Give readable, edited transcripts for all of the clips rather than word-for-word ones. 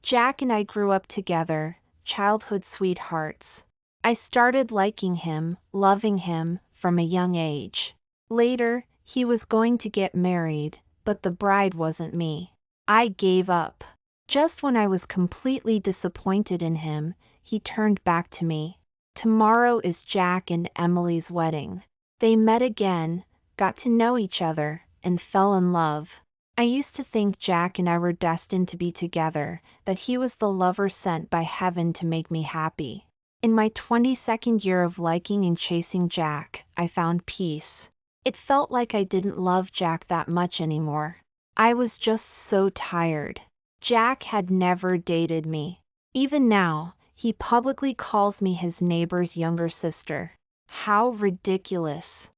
Jack and I grew up together, childhood sweethearts. I started liking him, loving him, from a young age. Later, he was going to get married, but the bride wasn't me. I gave up. Just when I was completely disappointed in him, he turned back to me. Tomorrow is Jack and Emily's wedding. They met again, got to know each other, and fell in love. I used to think Jack and I were destined to be together, that he was the lover sent by heaven to make me happy. In my 22nd year of liking and chasing Jack, I found peace. It felt like I didn't love Jack that much anymore. I was just so tired. Jack had never dated me. Even now, he publicly calls me his neighbor's younger sister. How ridiculous.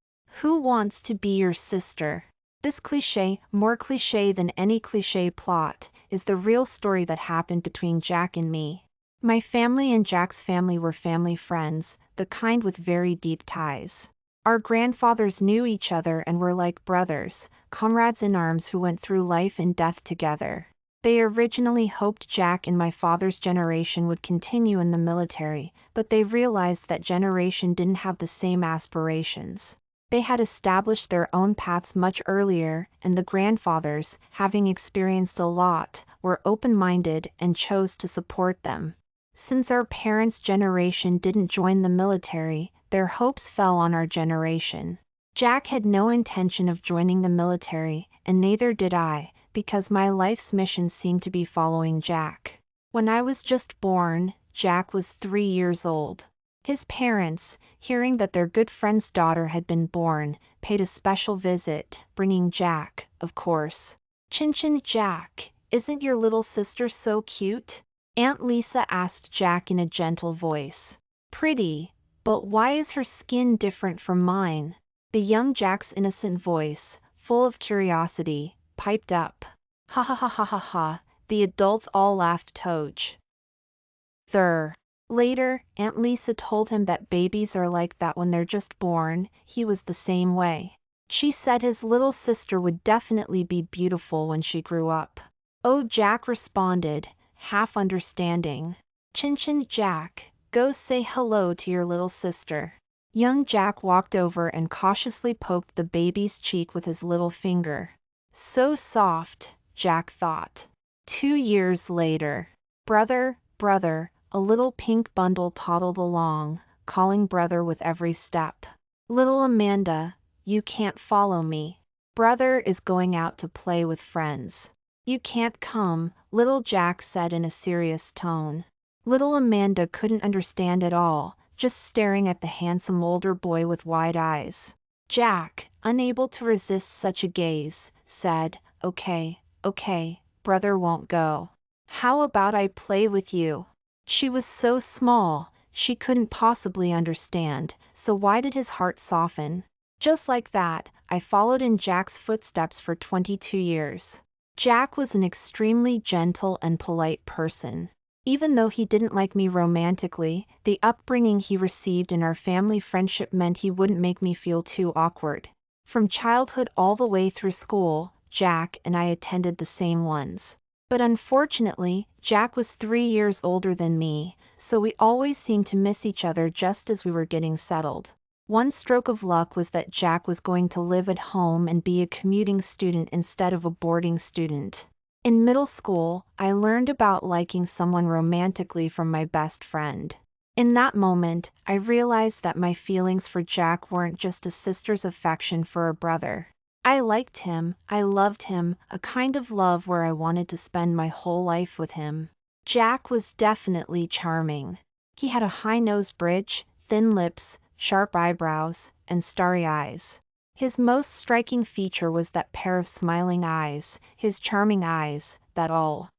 Who wants to be your sister? This cliché, more cliché than any cliché plot, is the real story that happened between Jack and me. My family and Jack's family were family friends, the kind with very deep ties. Our grandfathers knew each other and were like brothers, comrades in arms who went through life and death together. They originally hoped Jack and my father's generation would continue in the military, but they realized that generation didn't have the same aspirations. They had established their own paths much earlier, and the grandfathers, having experienced a lot, were open-minded and chose to support them. Since our parents' generation didn't join the military, their hopes fell on our generation. Jack had no intention of joining the military, and neither did I, because my life's mission seemed to be following Jack. When I was just born, Jack was 3 years old. His parents, hearing that their good friend's daughter had been born, paid a special visit, bringing Jack, of course. "Chin Chin Jack, isn't your little sister so cute?" Aunt Lisa asked Jack in a gentle voice. "Pretty, but why is her skin different from mine?" The young Jack's innocent voice, full of curiosity, piped up. Ha ha ha ha ha ha, the adults all laughed together. Later, Aunt Lisa told him that babies are like that when they're just born. He was the same way. She said his little sister would definitely be beautiful when she grew up. "Oh," Jack responded, half understanding. "Chin Chin Jack, go say hello to your little sister." Young Jack walked over and cautiously poked the baby's cheek with his little finger. So soft, Jack thought. 2 years later. "Brother, brother," a little pink bundle toddled along, calling brother with every step. "Little Amanda, you can't follow me. Brother is going out to play with friends. You can't come," little Jack said in a serious tone. Little Amanda couldn't understand at all, just staring at the handsome older boy with wide eyes. Jack, unable to resist such a gaze, said, Okay, brother won't go. How about I play with you?" She was so small, she couldn't possibly understand, so why did his heart soften? Just like that, I followed in Jack's footsteps for 22 years. Jack was an extremely gentle and polite person. Even though he didn't like me romantically, the upbringing he received in our family friendship meant he wouldn't make me feel too awkward. From childhood all the way through school, Jack and I attended the same ones. But unfortunately, Jack was 3 years older than me, so we always seemed to miss each other just as we were getting settled. One stroke of luck was that Jack was going to live at home and be a commuting student instead of a boarding student. In middle school, I learned about liking someone romantically from my best friend. In that moment, I realized that my feelings for Jack weren't just a sister's affection for a brother. I liked him, I loved him, a kind of love where I wanted to spend my whole life with him. Jack was definitely charming. He had a high-nosed bridge, thin lips, sharp eyebrows, and starry eyes. His most striking feature was that pair of smiling eyes, his charming eyes, that all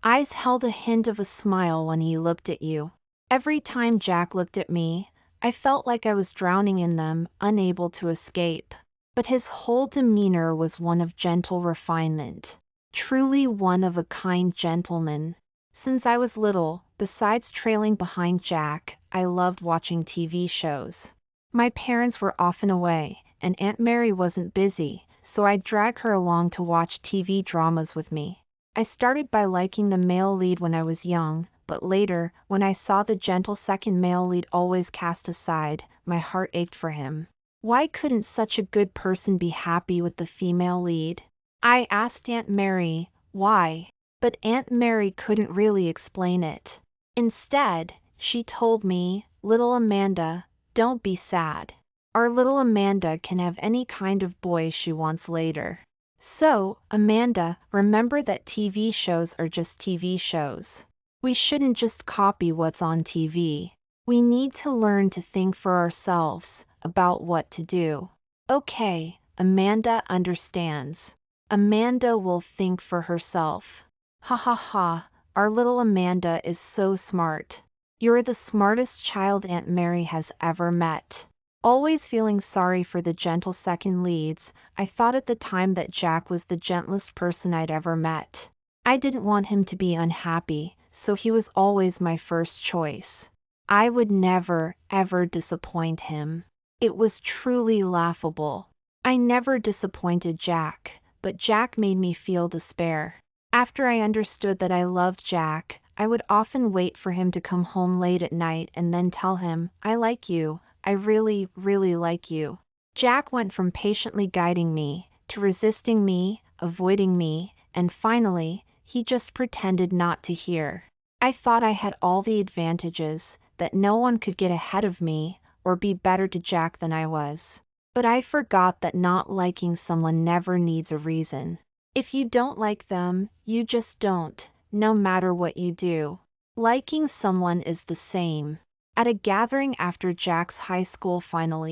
eyes held a hint of a smile when he looked at you. Every time Jack looked at me, I felt like I was drowning in them, unable to escape. But his whole demeanor was one of gentle refinement. Truly one of a kind gentleman. Since I was little, besides trailing behind Jack, I loved watching TV shows. My parents were often away, and Aunt Mary wasn't busy, so I'd drag her along to watch TV dramas with me. I started by liking the male lead when I was young, but later, when I saw the gentle second male lead always cast aside, my heart ached for him. Why couldn't such a good person be happy with the female lead? I asked Aunt Mary, why? But Aunt Mary couldn't really explain it. Instead, she told me, little Amanda, don't be sad. Our little Amanda can have any kind of boy she wants later. So, Amanda, remember that TV shows are just TV shows. We shouldn't just copy what's on TV. We need to learn to think for ourselves about what to do. Okay, Amanda understands. Amanda will think for herself. Ha ha ha, our little Amanda is so smart. You're the smartest child Aunt Mary has ever met. Always feeling sorry for the gentle second leads, I thought at the time that Jack was the gentlest person I'd ever met. I didn't want him to be unhappy, so he was always my first choice. I would never, ever disappoint him. It was truly laughable. I never disappointed Jack, but Jack made me feel despair. After I understood that I loved Jack, I would often wait for him to come home late at night and then tell him, I like you. I really, really like you. Jack went from patiently guiding me, to resisting me, avoiding me, and finally, he just pretended not to hear. I thought I had all the advantages, that no one could get ahead of me, or be better to Jack than I was. But I forgot that not liking someone never needs a reason. If you don't like them, you just don't, no matter what you do. Liking someone is the same. At a gathering after Jack's high school final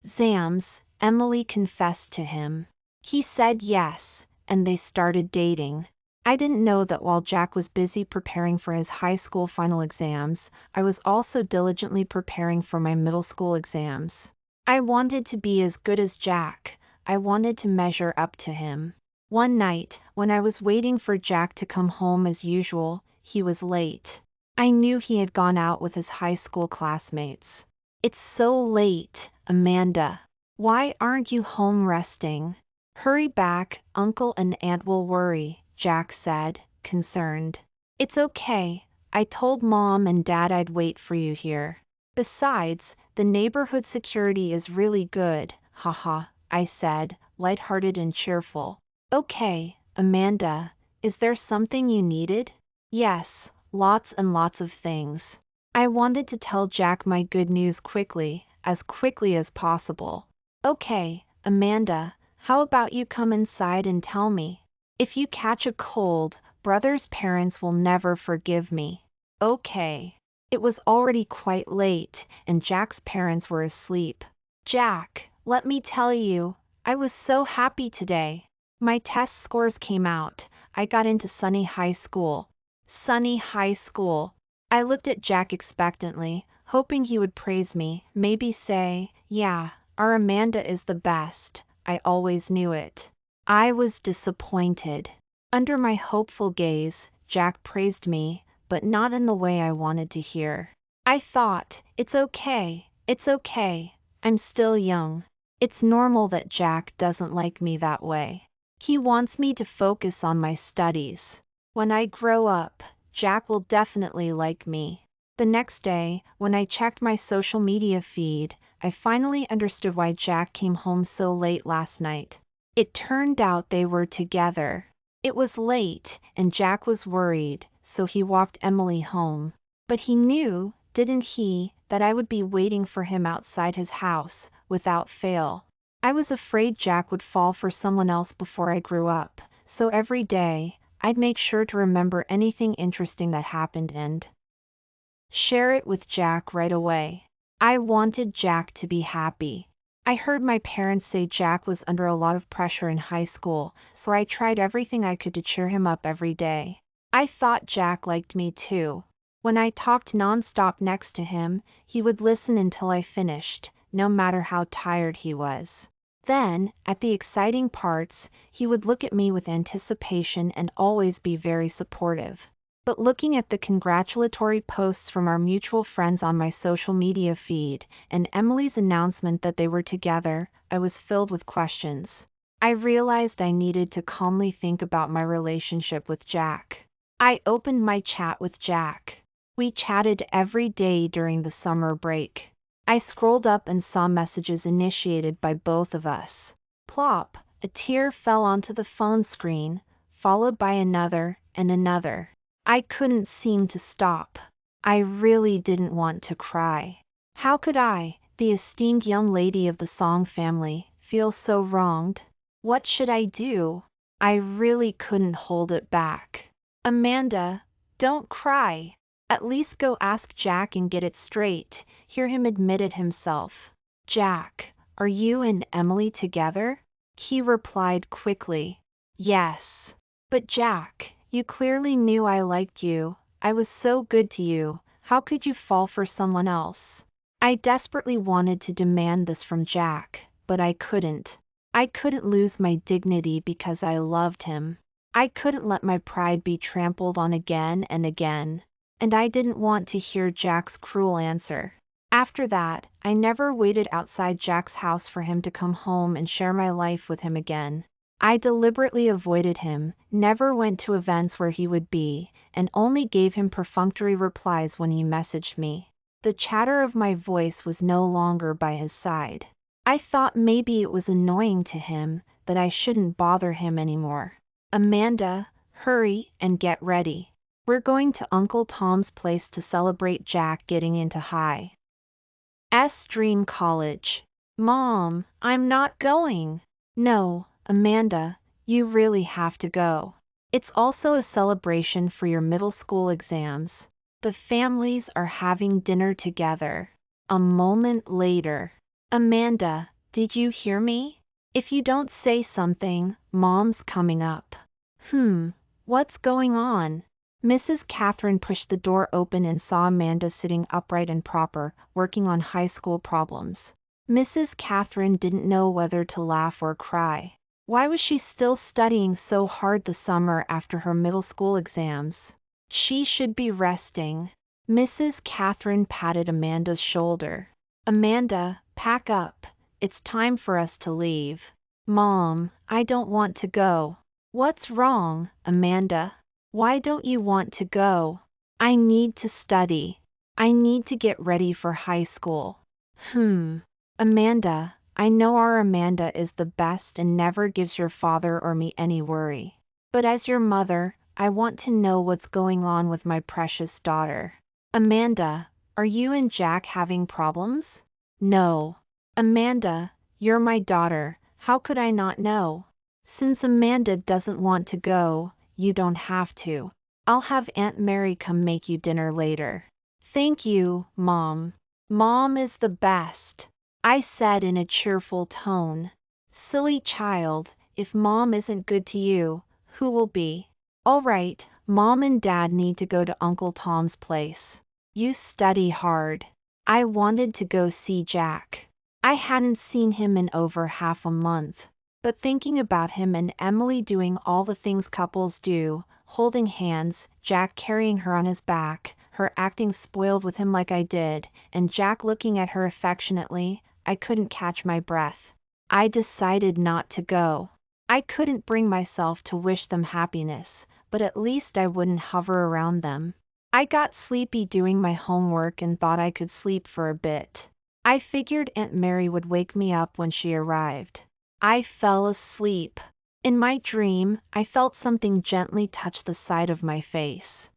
exams, Emily confessed to him. He said yes, and they started dating. I didn't know that while Jack was busy preparing for his high school final exams, I was also diligently preparing for my middle school exams. I wanted to be as good as Jack. I wanted to measure up to him. One night, when I was waiting for Jack to come home as usual, he was late. I knew he had gone out with his high school classmates. It's so late, Amanda. Why aren't you home resting? Hurry back, Uncle and Aunt will worry, Jack said, concerned. It's okay. I told Mom and Dad I'd wait for you here. Besides, the neighborhood security is really good, haha, I said, lighthearted and cheerful. Okay, Amanda, is there something you needed? Yes. Lots and lots of things. I wanted to tell Jack my good news quickly as possible. Okay, Amanda, how about you come inside and tell me? If you catch a cold, Brother's parents will never forgive me. Okay. It was already quite late, and Jack's parents were asleep. Jack, let me tell you, I was so happy today. My test scores came out. I got into Sunny High School. Sunny High School. I looked at Jack expectantly, hoping he would praise me, maybe say, yeah, our Amanda is the best. I always knew it. I was disappointed. Under my hopeful gaze, Jack praised me, but not in the way I wanted to hear. I thought, it's okay, I'm still young. It's normal that Jack doesn't like me that way. He wants me to focus on my studies. When I grow up, Jack will definitely like me. The next day, when I checked my social media feed, I finally understood why Jack came home so late last night. It turned out they were together. It was late, and Jack was worried, so he walked Emily home. But he knew, didn't he, that I would be waiting for him outside his house, without fail. I was afraid Jack would fall for someone else before I grew up, so every day, I'd make sure to remember anything interesting that happened and share it with Jack right away. I wanted Jack to be happy. I heard my parents say Jack was under a lot of pressure in high school, so I tried everything I could to cheer him up every day. I thought Jack liked me too. When I talked nonstop next to him, he would listen until I finished, no matter how tired he was. Then, at the exciting parts, he would look at me with anticipation and always be very supportive. But looking at the congratulatory posts from our mutual friends on my social media feed, and Emily's announcement that they were together, I was filled with questions. I realized I needed to calmly think about my relationship with Jack. I opened my chat with Jack. We chatted every day during the summer break. I scrolled up and saw messages initiated by both of us. Plop, a tear fell onto the phone screen, followed by another and another. I couldn't seem to stop. I really didn't want to cry. How could I, the esteemed young lady of the Song family, feel so wronged? What should I do? I really couldn't hold it back. Amanda, don't cry. At least go ask Jack and get it straight, hear him admit it himself. Jack, are you and Emily together? He replied quickly. Yes. But Jack, you clearly knew I liked you. I was so good to you. How could you fall for someone else? I desperately wanted to demand this from Jack, but I couldn't. I couldn't lose my dignity because I loved him. I couldn't let my pride be trampled on again and again. And I didn't want to hear Jack's cruel answer. After that, I never waited outside Jack's house for him to come home and share my life with him again. I deliberately avoided him, never went to events where he would be, and only gave him perfunctory replies when he messaged me. The chatter of my voice was no longer by his side. I thought maybe it was annoying to him, that I shouldn't bother him anymore. Amanda, hurry and get ready. We're going to Uncle Tom's place to celebrate Jack getting into high S Dream College. Mom, I'm not going. No, Amanda, you really have to go. It's also a celebration for your middle school exams. The families are having dinner together. A moment later. Amanda, did you hear me? If you don't say something, Mom's coming up. What's going on? Mrs. Catherine pushed the door open and saw Amanda sitting upright and proper, working on high school problems. Mrs. Catherine didn't know whether to laugh or cry. Why was she still studying so hard the summer after her middle school exams? She should be resting. Mrs. Catherine patted Amanda's shoulder. Amanda, pack up. It's time for us to leave. Mom, I don't want to go. What's wrong, Amanda? Why don't you want to go? I need to study. I need to get ready for high school. Amanda, I know our Amanda is the best and never gives your father or me any worry. But as your mother, I want to know what's going on with my precious daughter. Amanda, are you and Jack having problems? No. Amanda, you're my daughter. How could I not know? Since Amanda doesn't want to go, you don't have to. I'll have Aunt Mary come make you dinner later. Thank you, Mom. Mom is the best, I said in a cheerful tone. Silly child, if Mom isn't good to you, who will be? All right, Mom and Dad need to go to Uncle Tom's place. You study hard. I wanted to go see Jack. I hadn't seen him in over half a month. But thinking about him and Emily doing all the things couples do, holding hands, Jack carrying her on his back, her acting spoiled with him like I did, and Jack looking at her affectionately, I couldn't catch my breath. I decided not to go. I couldn't bring myself to wish them happiness, but at least I wouldn't hover around them. I got sleepy doing my homework and thought I could sleep for a bit. I figured Aunt Mary would wake me up when she arrived. I fell asleep. In my dream, I felt something gently touch the side of my face.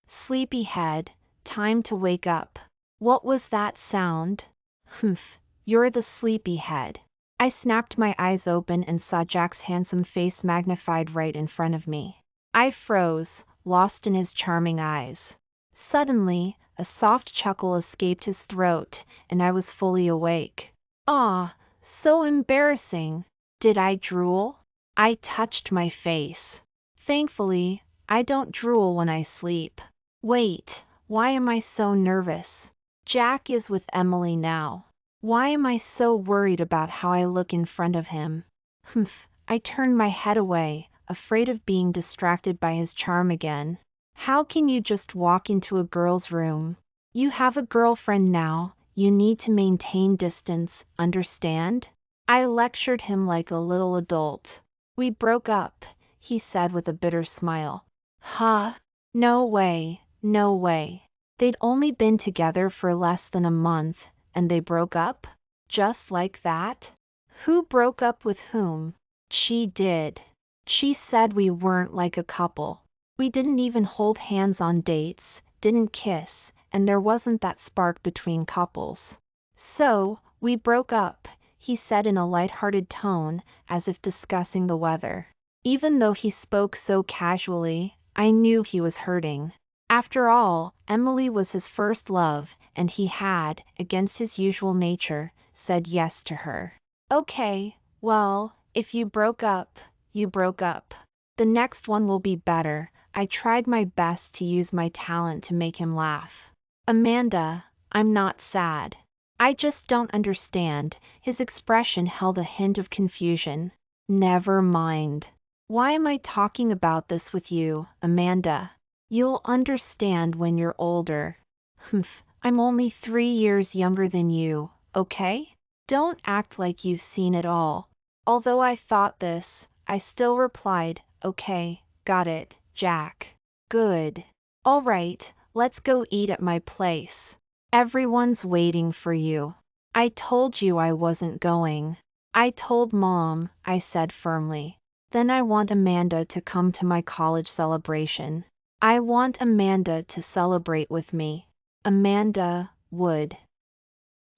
Sleepyhead, time to wake up. What was that sound? Humph, you're the sleepyhead. I snapped my eyes open and saw Jack's handsome face magnified right in front of me. I froze, lost in his charming eyes. Suddenly, a soft chuckle escaped his throat, and I was fully awake. Ah, so embarrassing. Did I drool? I touched my face. Thankfully, I don't drool when I sleep. Wait, why am I so nervous? Jack is with Emily now. Why am I so worried about how I look in front of him? Humph, I turned my head away, afraid of being distracted by his charm again. How can you just walk into a girl's room? You have a girlfriend now, you need to maintain distance, understand? I lectured him like a little adult. We broke up, he said with a bitter smile. Huh? No way, no way. They'd only been together for less than a month, and they broke up? Just like that? Who broke up with whom? She did. She said we weren't like a couple. We didn't even hold hands on dates, didn't kiss, and there wasn't that spark between couples. So, we broke up, he said in a light-hearted tone, as if discussing the weather. Even though he spoke so casually, I knew he was hurting. After all, Emily was his first love, and he had, against his usual nature, said yes to her. Okay, well, if you broke up, you broke up. The next one will be better. I tried my best to use my talent to make him laugh. Amanda, I'm not sad. I just don't understand. His expression held a hint of confusion. Never mind. Why am I talking about this with you, Amanda? You'll understand when you're older. Humph, I'm only 3 years younger than you, okay? Don't act like you've seen it all. Although I thought this, I still replied, okay, got it, Jack. Good. All right, let's go eat at my place. Everyone's waiting for you. I told you I wasn't going. I told Mom, I said firmly. Then I want Amanda to come to my college celebration. I want Amanda to celebrate with me. Amanda would.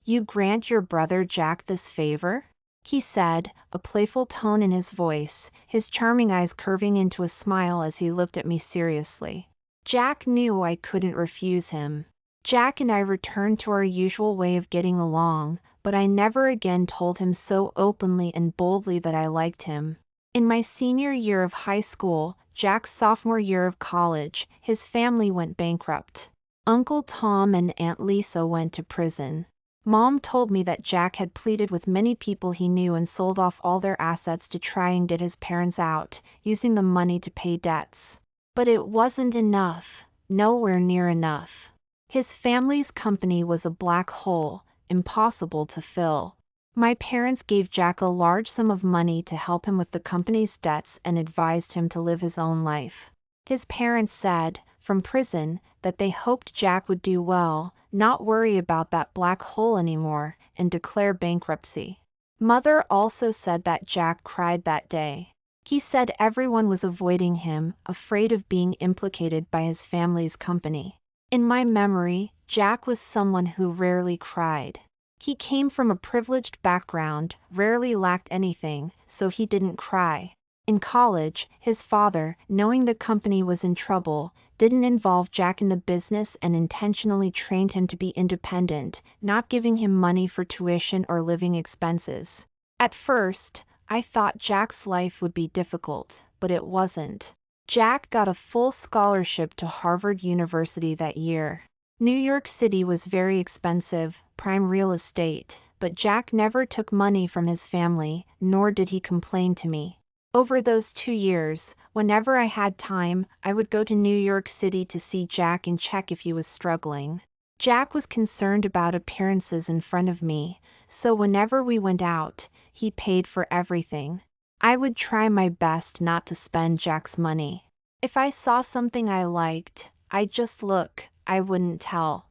You grant your brother Jack this favor? He said, a playful tone in his voice, his charming eyes curving into a smile as he looked at me seriously. Jack knew I couldn't refuse him. Jack and I returned to our usual way of getting along, but I never again told him so openly and boldly that I liked him. In my senior year of high school, Jack's sophomore year of college, his family went bankrupt. Uncle Tom and Aunt Lisa went to prison. Mom told me that Jack had pleaded with many people he knew and sold off all their assets to try and get his parents out, using the money to pay debts. But it wasn't enough, nowhere near enough. His family's company was a black hole, impossible to fill. My parents gave Jack a large sum of money to help him with the company's debts and advised him to live his own life. His parents said, from prison, that they hoped Jack would do well, not worry about that black hole anymore, and declare bankruptcy. Mother also said that Jack cried that day. He said everyone was avoiding him, afraid of being implicated by his family's company. In my memory, Jack was someone who rarely cried. He came from a privileged background, rarely lacked anything, so he didn't cry. In college, his father, knowing the company was in trouble, didn't involve Jack in the business and intentionally trained him to be independent, not giving him money for tuition or living expenses. At first, I thought Jack's life would be difficult, but it wasn't. Jack got a full scholarship to Harvard University that year. New York City was very expensive, prime real estate, but Jack never took money from his family, nor did he complain to me. Over those 2 years, whenever I had time, I would go to New York City to see Jack and check if he was struggling. Jack was concerned about appearances in front of me, so whenever we went out, he paid for everything. I would try my best not to spend Jack's money. If I saw something I liked, I'd just look, I wouldn't tell.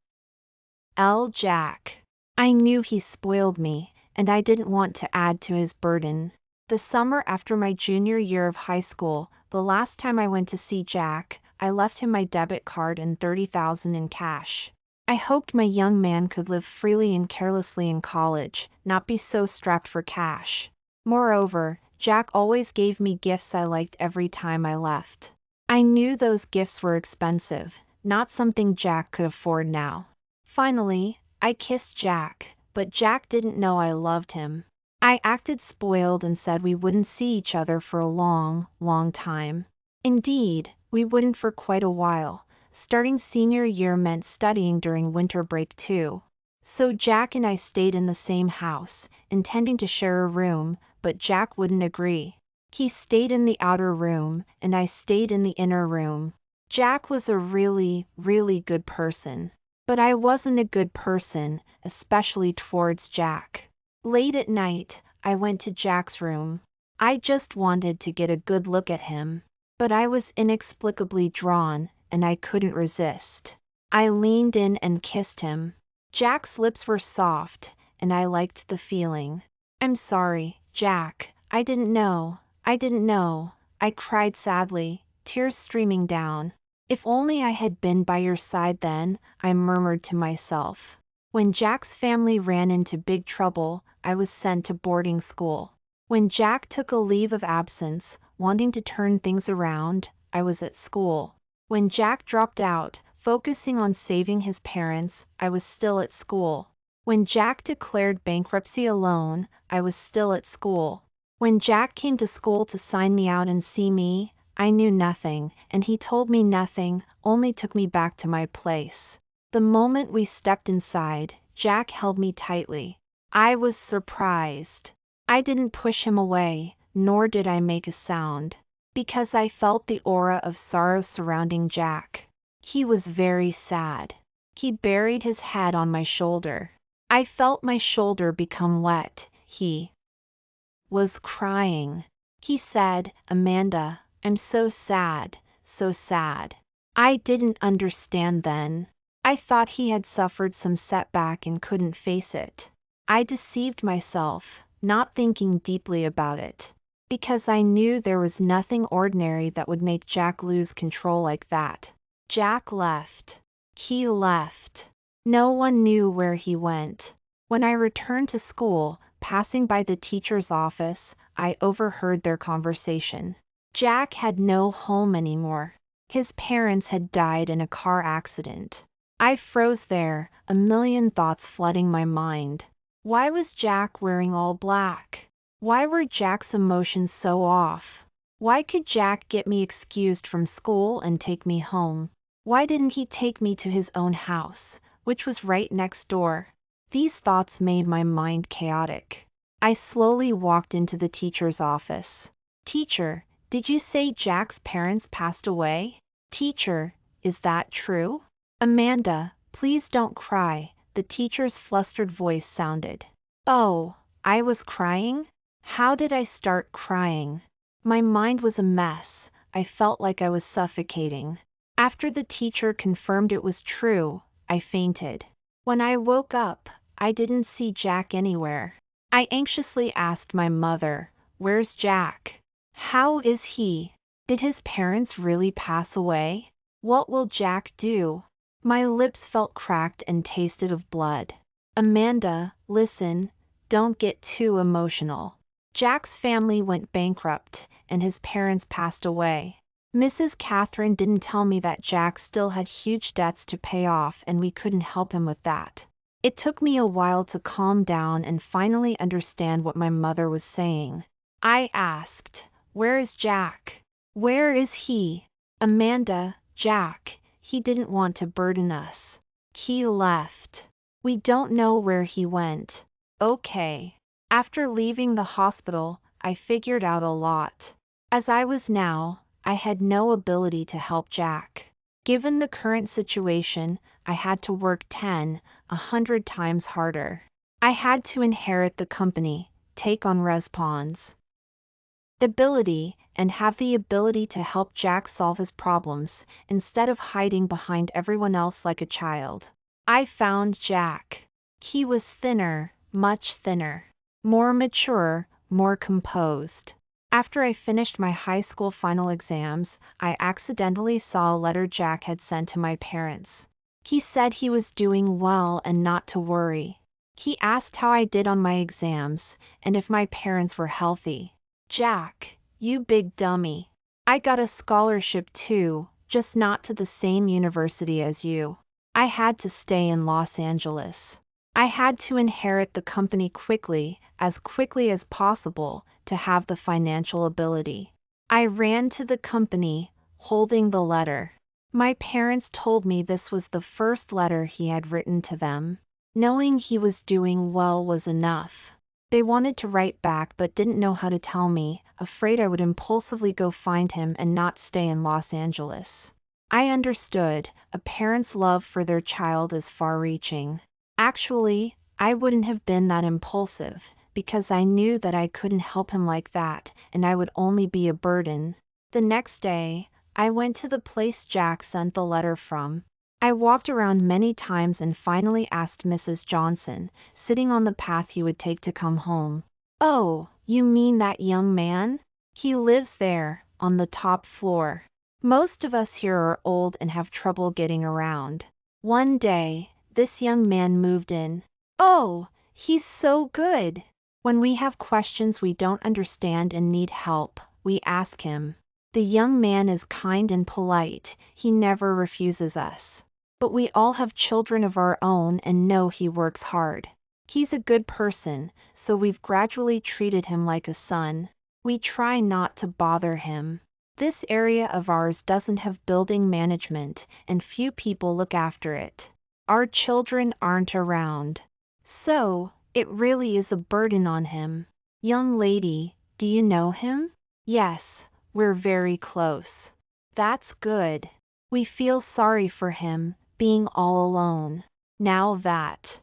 Jack. I knew he spoiled me, and I didn't want to add to his burden. The summer after my junior year of high school, the last time I went to see Jack, I left him my debit card and $30,000 in cash. I hoped my young man could live freely and carelessly in college, not be so strapped for cash. Moreover, Jack always gave me gifts I liked every time I left. I knew those gifts were expensive, not something Jack could afford now. Finally, I kissed Jack, but Jack didn't know I loved him. I acted spoiled and said we wouldn't see each other for a long, long time. Indeed, we wouldn't for quite a while. Starting senior year meant studying during winter break too. So Jack and I stayed in the same house, intending to share a room, but Jack wouldn't agree. He stayed in the outer room, and I stayed in the inner room. Jack was a really, really good person. But I wasn't a good person, especially towards Jack. Late at night, I went to Jack's room. I just wanted to get a good look at him. But I was inexplicably drawn, and I couldn't resist. I leaned in and kissed him. Jack's lips were soft, and I liked the feeling. I'm sorry, Jack. I didn't know. I cried sadly, tears streaming down. If only I had been by your side then, I murmured to myself. When Jack's family ran into big trouble, I was sent to boarding school. When Jack took a leave of absence, wanting to turn things around, I was at school. When Jack dropped out, focusing on saving his parents, I was still at school. When Jack declared bankruptcy alone, I was still at school. When Jack came to school to sign me out and see me, I knew nothing, and he told me nothing, only took me back to my place. The moment we stepped inside, Jack held me tightly. I was surprised. I didn't push him away, nor did I make a sound, because I felt the aura of sorrow surrounding Jack. He was very sad. He buried his head on my shoulder. I felt my shoulder become wet. He was crying. He said, "Amanda, I'm so sad, so sad." I didn't understand then. I thought he had suffered some setback and couldn't face it. I deceived myself, not thinking deeply about it, because I knew there was nothing ordinary that would make Jack lose control like that. Jack left. He left. No one knew where he went. When I returned to school, passing by the teacher's office, I overheard their conversation. Jack had no home anymore. His parents had died in a car accident. I froze there, a million thoughts flooding my mind. Why was Jack wearing all black? Why were Jack's emotions so off? Why could Jack get me excused from school and take me home? Why didn't he take me to his own house, which was right next door? These thoughts made my mind chaotic. I slowly walked into the teacher's office. "Teacher, did you say Jack's parents passed away?" "Teacher, is that true?" "Amanda, please don't cry," the teacher's flustered voice sounded. Oh, I was crying? How did I start crying? My mind was a mess. I felt like I was suffocating. After the teacher confirmed it was true, I fainted. When I woke up, I didn't see Jack anywhere. I anxiously asked my mother, "Where's Jack? How is he? Did his parents really pass away? What will Jack do?" My lips felt cracked and tasted of blood. "Amanda, listen, don't get too emotional. Jack's family went bankrupt, and his parents passed away. Mrs. Catherine didn't tell me that Jack still had huge debts to pay off and we couldn't help him with that." It took me a while to calm down and finally understand what my mother was saying. I asked, "Where is Jack? Where is he?" "Amanda, Jack, he didn't want to burden us. He left. We don't know where he went." Okay. After leaving the hospital, I figured out a lot. As I was now, I had no ability to help Jack. Given the current situation, I had to work 100 times harder. I had to inherit the company, take on responsibility, and have the ability to help Jack solve his problems, instead of hiding behind everyone else like a child. I found Jack. He was thinner, much thinner, more mature, more composed. After I finished my high school final exams, I accidentally saw a letter Jack had sent to my parents. He said he was doing well and not to worry. He asked how I did on my exams, and if my parents were healthy. Jack, you big dummy. I got a scholarship too, just not to the same university as you. I had to stay in Los Angeles. I had to inherit the company quickly as possible, to have the financial ability. I ran to the company, holding the letter. My parents told me this was the first letter he had written to them. Knowing he was doing well was enough. They wanted to write back but didn't know how to tell me, afraid I would impulsively go find him and not stay in Los Angeles. I understood, a parent's love for their child is far-reaching. Actually, I wouldn't have been that impulsive, because I knew that I couldn't help him like that, and I would only be a burden. The next day, I went to the place Jack sent the letter from. I walked around many times and finally asked Mrs. Johnson, sitting on the path he would take to come home. "Oh, you mean that young man? He lives there, on the top floor. Most of us here are old and have trouble getting around. One day, this young man moved in. Oh, he's so good. When we have questions we don't understand and need help, we ask him. The young man is kind and polite, he never refuses us. But we all have children of our own and know he works hard. He's a good person, so we've gradually treated him like a son. We try not to bother him. This area of ours doesn't have building management, and few people look after it. Our children aren't around. So, it really is a burden on him." "Young lady, do you know him?" "Yes, we're very close." "That's good. We feel sorry for him, being all alone. Now that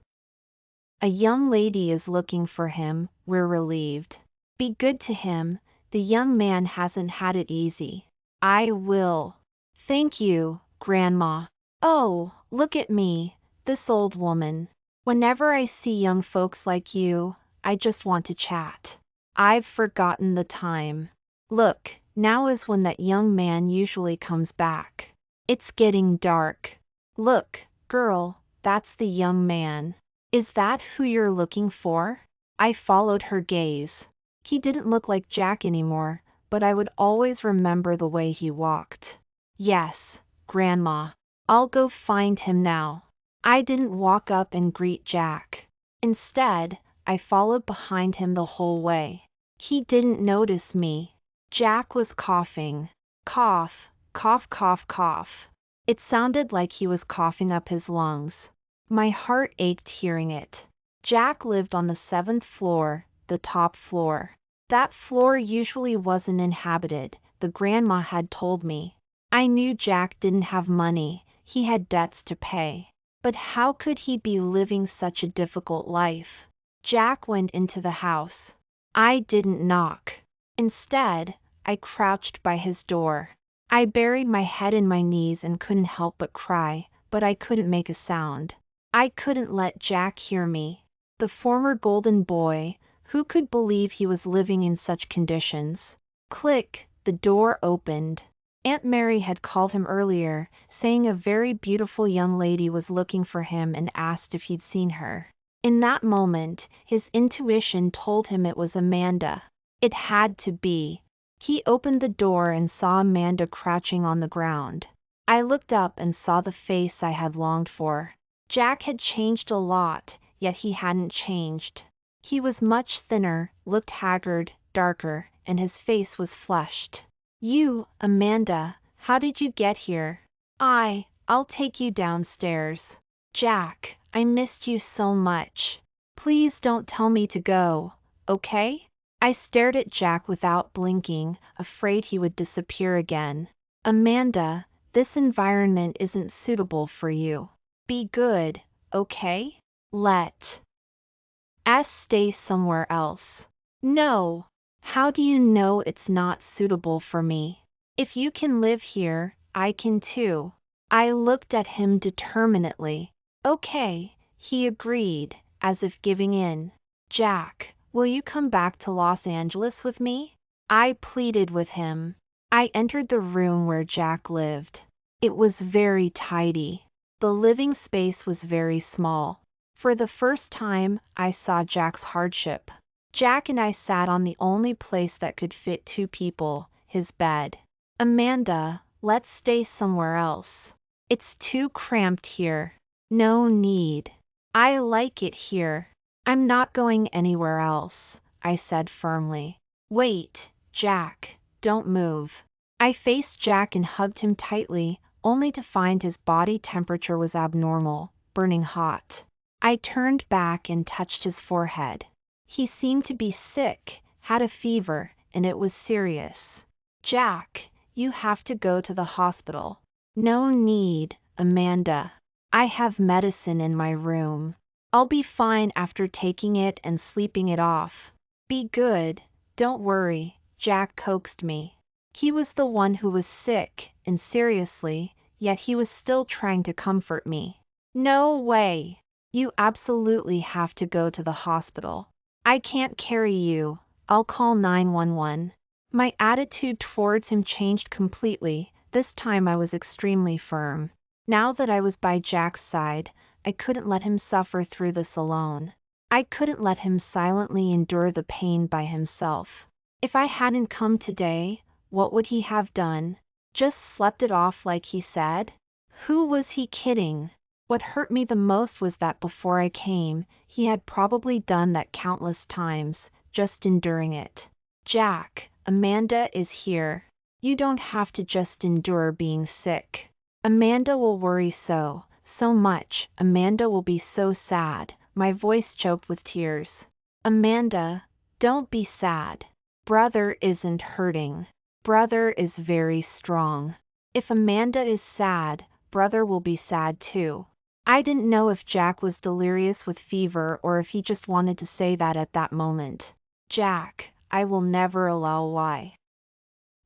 a young lady is looking for him, we're relieved. Be good to him, the young man hasn't had it easy." "I will." "Thank you, Grandma." "Oh, look at me, this old woman. Whenever I see young folks like you, I just want to chat. I've forgotten the time. Look, now is when that young man usually comes back. It's getting dark. Look, girl, that's the young man. Is that who you're looking for?" I followed her gaze. He didn't look like Jack anymore, but I would always remember the way he walked. "Yes, Grandma. I'll go find him now." I didn't walk up and greet Jack. Instead, I followed behind him the whole way. He didn't notice me. Jack was coughing. Cough, cough, cough, cough. It sounded like he was coughing up his lungs. My heart ached hearing it. Jack lived on the 7th floor, the top floor. That floor usually wasn't inhabited, the grandma had told me. I knew Jack didn't have money, he had debts to pay. But how could he be living such a difficult life? Jack went into the house. I didn't knock. Instead, I crouched by his door. I buried my head in my knees and couldn't help but cry, but I couldn't make a sound. I couldn't let Jack hear me. The former golden boy, who could believe he was living in such conditions? Click, the door opened. Aunt Mary had called him earlier, saying a very beautiful young lady was looking for him and asked if he'd seen her. In that moment, his intuition told him it was Amanda. It had to be. He opened the door and saw Amanda crouching on the ground. I looked up and saw the face I had longed for. Jack had changed a lot, yet he hadn't changed. He was much thinner, looked haggard, darker, and his face was flushed. "You, Amanda, how did you get here?" I'll take you downstairs." "Jack, I missed you so much. Please don't tell me to go, okay?" I stared at Jack without blinking, afraid he would disappear again. "Amanda, this environment isn't suitable for you. Be good, okay? Let us stay somewhere else." "No. How do you know it's not suitable for me? If you can live here, I can too." I looked at him determinedly. "Okay," he agreed, as if giving in. "Jack, will you come back to Los Angeles with me?" I pleaded with him. I entered the room where Jack lived. It was very tidy. The living space was very small. For the first time, I saw Jack's hardship. Jack and I sat on the only place that could fit 2 people, his bed. "Amanda, let's stay somewhere else. It's too cramped here." "No need. I like it here. I'm not going anywhere else," I said firmly. "Wait, Jack, don't move." I faced Jack and hugged him tightly, only to find his body temperature was abnormal, burning hot. I turned back and touched his forehead. He seemed to be sick, had a fever, and it was serious. "Jack, you have to go to the hospital." "No need, Amanda. I have medicine in my room." I'll be fine after taking it and sleeping it off. Be good, don't worry, Jack coaxed me. He was the one who was sick, and seriously, yet he was still trying to comfort me. No way. You absolutely have to go to the hospital. I can't carry you. I'll call 911. My attitude towards him changed completely. This time I was extremely firm. Now that I was by Jack's side, I couldn't let him suffer through this alone. I couldn't let him silently endure the pain by himself. If I hadn't come today, what would he have done? Just slept it off like he said? Who was he kidding? What hurt me the most was that before I came, he had probably done that countless times, just enduring it. Jack, Amanda is here. You don't have to just endure being sick. Amanda will worry so much. Amanda will be so sad. My voice choked with tears. Amanda, don't be sad. Brother isn't hurting. Brother is very strong. If Amanda is sad, brother will be sad too. I didn't know if Jack was delirious with fever or if he just wanted to say that at that moment. Jack, I will never allow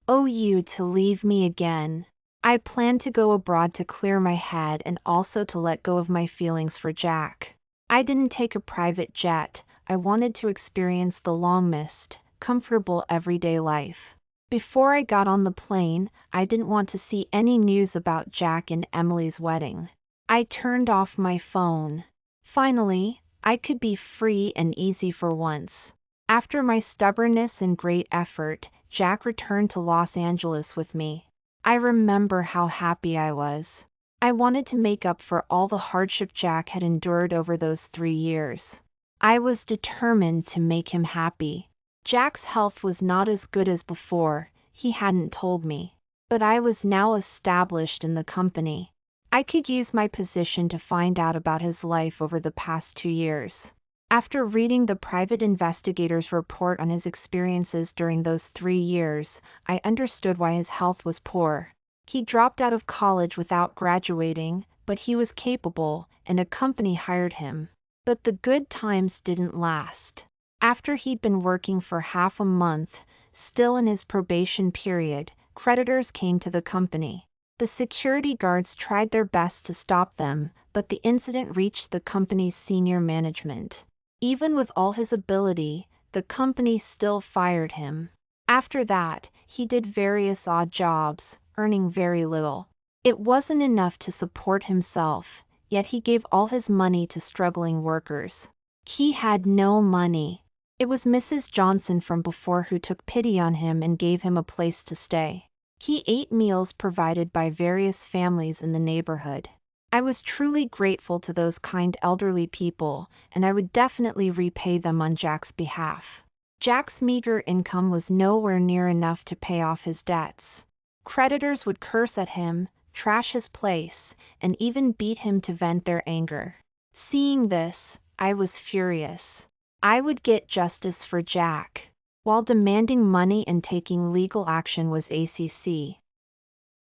you to leave me again. I planned to go abroad to clear my head and also to let go of my feelings for Jack. I didn't take a private jet. I wanted to experience the long-missed, comfortable everyday life. Before I got on the plane, I didn't want to see any news about Jack and Emily's wedding. I turned off my phone. Finally, I could be free and easy for once. After my stubbornness and great effort, Jack returned to Los Angeles with me. I remember how happy I was. I wanted to make up for all the hardship Jack had endured over those 3 years. I was determined to make him happy. Jack's health was not as good as before, he hadn't told me. But I was now established in the company. I could use my position to find out about his life over the past 2 years. After reading the private investigator's report on his experiences during those 3 years, I understood why his health was poor. He dropped out of college without graduating, but he was capable, and a company hired him. But the good times didn't last. After he'd been working for half a month, still in his probation period, creditors came to the company. The security guards tried their best to stop them, but the incident reached the company's senior management. Even with all his ability, the company still fired him. After that, he did various odd jobs, earning very little. It wasn't enough to support himself, yet he gave all his money to struggling workers. He had no money. It was Mrs. Johnson from before who took pity on him and gave him a place to stay. He ate meals provided by various families in the neighborhood. I was truly grateful to those kind elderly people, and I would definitely repay them on Jack's behalf. Jack's meager income was nowhere near enough to pay off his debts. Creditors would curse at him, trash his place, and even beat him to vent their anger. Seeing this, I was furious. I would get justice for Jack. While demanding money and taking legal action was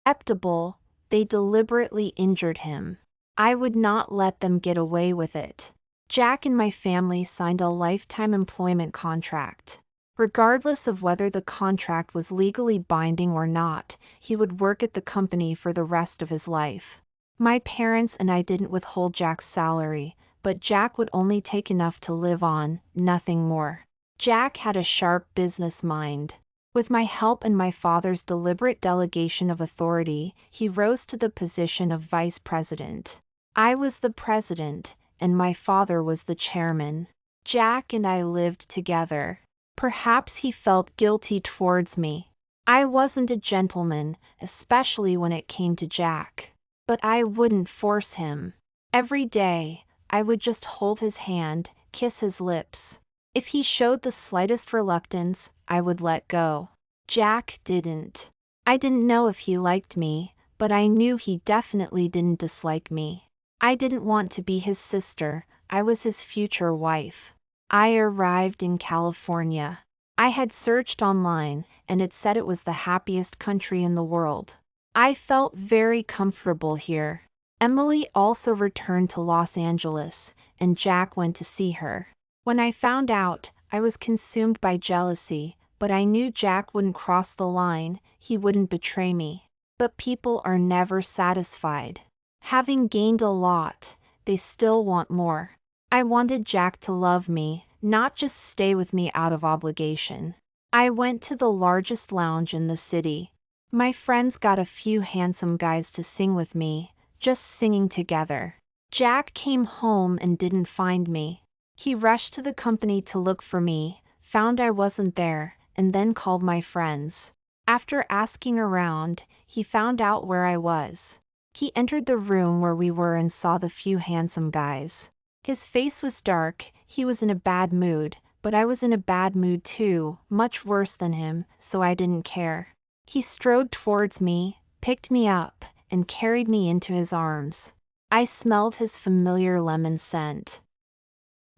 acceptable, they deliberately injured him. I would not let them get away with it. Jack and my family signed a lifetime employment contract. Regardless of whether the contract was legally binding or not, he would work at the company for the rest of his life. My parents and I didn't withhold Jack's salary, but Jack would only take enough to live on, nothing more. Jack had a sharp business mind. With my help and my father's deliberate delegation of authority, he rose to the position of vice president. I was the president, and my father was the chairman. Jack and I lived together. Perhaps he felt guilty towards me. I wasn't a gentleman, especially when it came to Jack. But I wouldn't force him. Every day, I would just hold his hand, kiss his lips. If he showed the slightest reluctance, I would let go. Jack didn't. I didn't know if he liked me, but I knew he definitely didn't dislike me. I didn't want to be his sister, I was his future wife. I arrived in California. I had searched online, and it said it was the happiest country in the world. I felt very comfortable here. Emily also returned to Los Angeles, and Jack went to see her. When I found out, I was consumed by jealousy, but I knew Jack wouldn't cross the line, he wouldn't betray me. But people are never satisfied. Having gained a lot, they still want more. I wanted Jack to love me, not just stay with me out of obligation. I went to the largest lounge in the city. My friends got a few handsome guys to sing with me, just singing together. Jack came home and didn't find me. He rushed to the company to look for me, found I wasn't there, and then called my friends. After asking around, he found out where I was. He entered the room where we were and saw the few handsome guys. His face was dark, he was in a bad mood, but I was in a bad mood too, much worse than him, so I didn't care. He strode towards me, picked me up, and carried me into his arms. I smelled his familiar lemon scent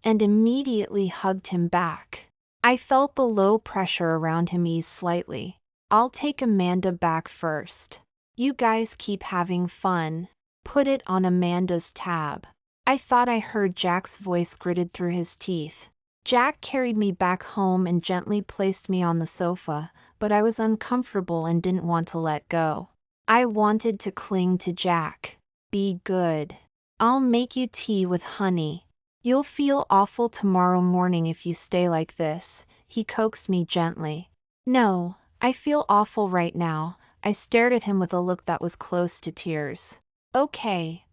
and immediately hugged him back. I felt the low pressure around him ease slightly. I'll take Amanda back first. You guys keep having fun. Put it on Amanda's tab. I thought I heard Jack's voice gritted through his teeth. Jack carried me back home and gently placed me on the sofa, but I was uncomfortable and didn't want to let go. I wanted to cling to Jack. Be good. I'll make you tea with honey. You'll feel awful tomorrow morning if you stay like this, he coaxed me gently. No, I feel awful right now. I stared at him with a look that was close to tears. Okay.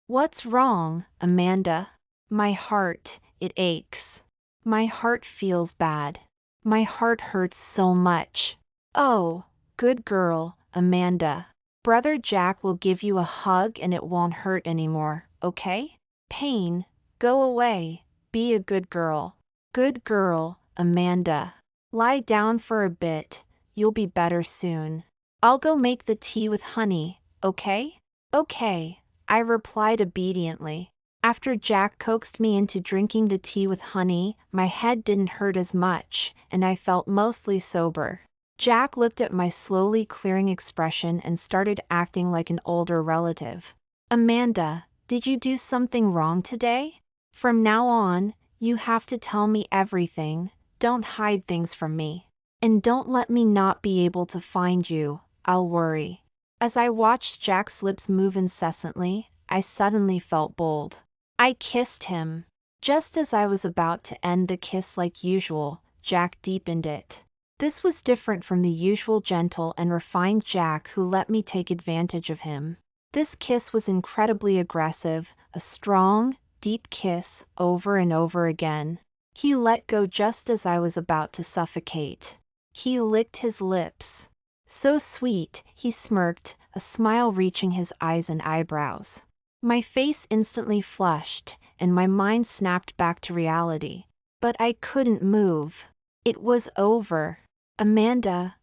What's wrong, Amanda? My heart, it aches. My heart feels bad. My heart hurts so much. Oh, good girl, Amanda. Brother Jack will give you a hug and it won't hurt anymore, okay? Pain, go away. Be a good girl. Good girl, Amanda. Lie down for a bit. You'll be better soon. I'll go make the tea with honey, okay? Okay, I replied obediently. After Jack coaxed me into drinking the tea with honey, my head didn't hurt as much, and I felt mostly sober. Jack looked at my slowly clearing expression and started acting like an older relative. Amanda, did you do something wrong today? From now on, you have to tell me everything, don't hide things from me. And don't let me not be able to find you, I'll worry. As I watched Jack's lips move incessantly, I suddenly felt bold. I kissed him. Just as I was about to end the kiss like usual, Jack deepened it. This was different from the usual gentle and refined Jack who let me take advantage of him. This kiss was incredibly aggressive, a strong, deep kiss, over and over again. He let go just as I was about to suffocate. He licked his lips. So sweet, he smirked, a smile reaching his eyes and eyebrows. My face instantly flushed, and my mind snapped back to reality. But I couldn't move. It was over. Amanda,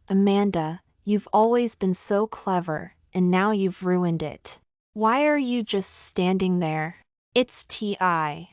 you've always been so clever, and now you've ruined it. Why are you just standing there? It's T.I.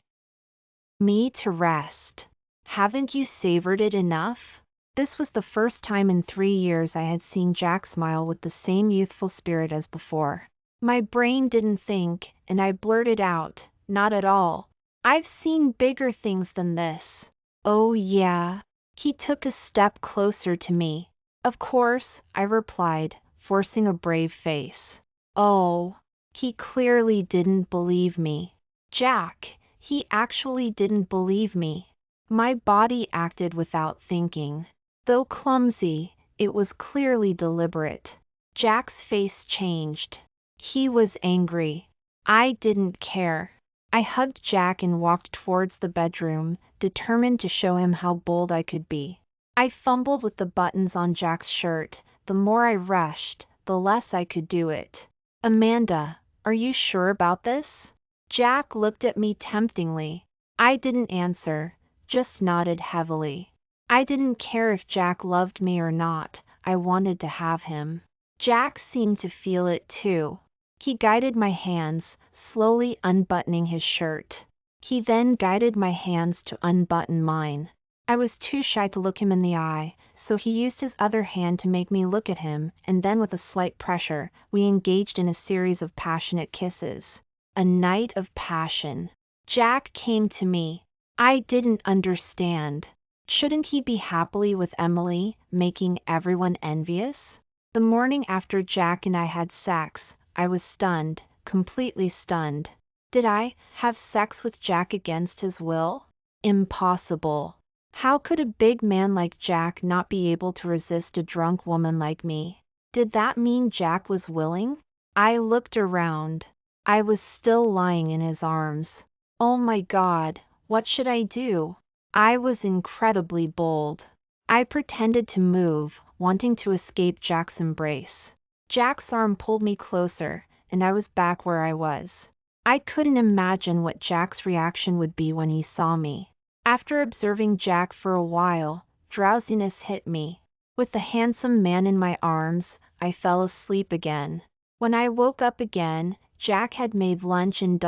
me to rest. Haven't you savored it enough? This was the first time in 3 years I had seen Jack smile with the same youthful spirit as before. My brain didn't think, and I blurted out, not at all. I've seen bigger things than this. Oh yeah. He took a step closer to me. Of course, I replied, forcing a brave face. Oh. He clearly didn't believe me. Jack, he actually didn't believe me. My body acted without thinking. Though clumsy, it was clearly deliberate. Jack's face changed. He was angry. I didn't care. I hugged Jack and walked towards the bedroom, determined to show him how bold I could be. I fumbled with the buttons on Jack's shirt. The more I rushed, the less I could do it. Amanda, are you sure about this? Jack looked at me temptingly. I didn't answer, just nodded heavily. I didn't care if Jack loved me or not, I wanted to have him. Jack seemed to feel it too. He guided my hands, slowly unbuttoning his shirt. He then guided my hands to unbutton mine. I was too shy to look him in the eye, so he used his other hand to make me look at him, and then with a slight pressure, we engaged in a series of passionate kisses. A night of passion. Jack came to me. I didn't understand. Shouldn't he be happily with Emily, making everyone envious? The morning after Jack and I had sex, I was stunned, completely stunned. Did I have sex with Jack against his will? Impossible. How could a big man like Jack not be able to resist a drunk woman like me? Did that mean Jack was willing? I looked around. I was still lying in his arms. Oh my God, what should I do? I was incredibly bold. I pretended to move, wanting to escape Jack's embrace. Jack's arm pulled me closer, and I was back where I was. I couldn't imagine what Jack's reaction would be when he saw me. After observing Jack for a while, drowsiness hit me. With the handsome man in my arms, I fell asleep again. When I woke up again, Jack had made lunch and